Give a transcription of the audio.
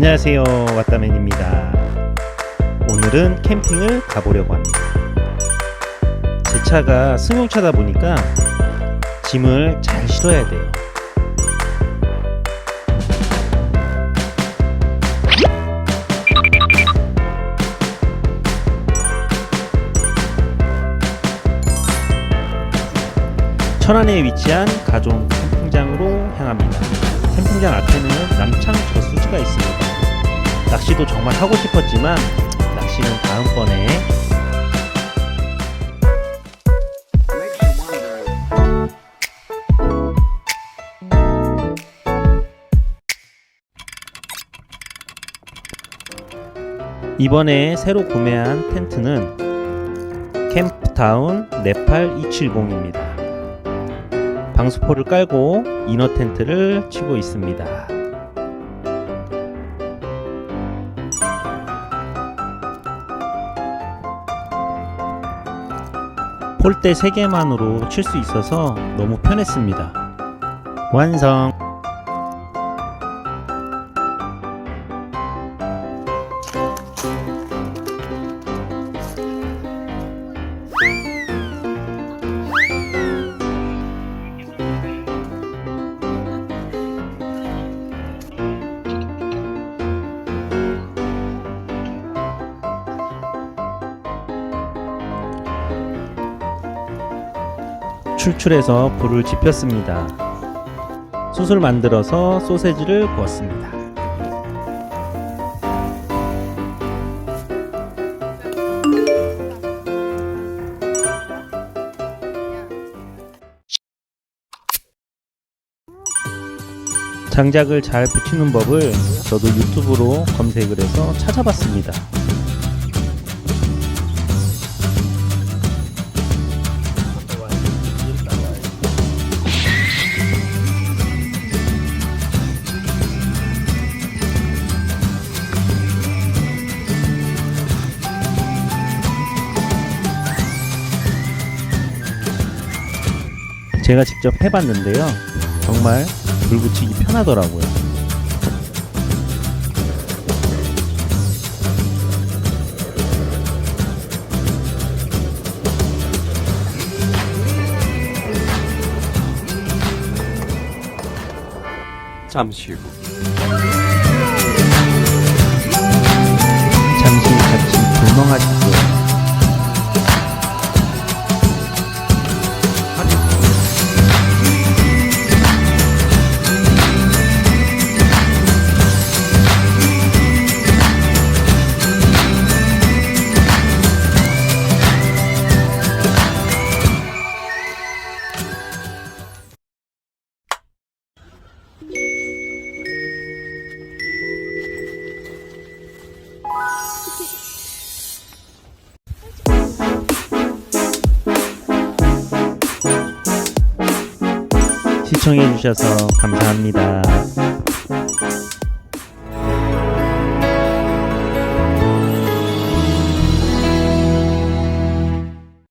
안녕하세요, 왓다맨입니다. 오늘은 캠핑을 가보려고 합니다. 제 차가 승용차다 보니까 짐을 잘 실어야 돼요. 천안에 위치한 가종 캠핑장으로 향합니다. 캠핑장 앞에는 남창 저수지가 있습니다. 낚시도 정말 하고 싶었지만 낚시는 다음번에. 이번에 새로 구매한 텐트는 캠프타운 네팔 270입니다. 방수포를 깔고 이너 텐트를 치고 있습니다. 폴대 3개만으로 칠 수 있어서 너무 편했습니다. 완성! 출출해서 불을 지폈습니다. 숯을 만들어서 소세지를 구웠습니다. 장작을 잘 붙이는 법을 저도 유튜브로 검색을 해서 찾아봤습니다. 제가 직접 해봤는데요, 정말 불 붙이기 편하더라고요. 잠시 후 같이 불멍하시고요. 시청해주셔서 감사합니다.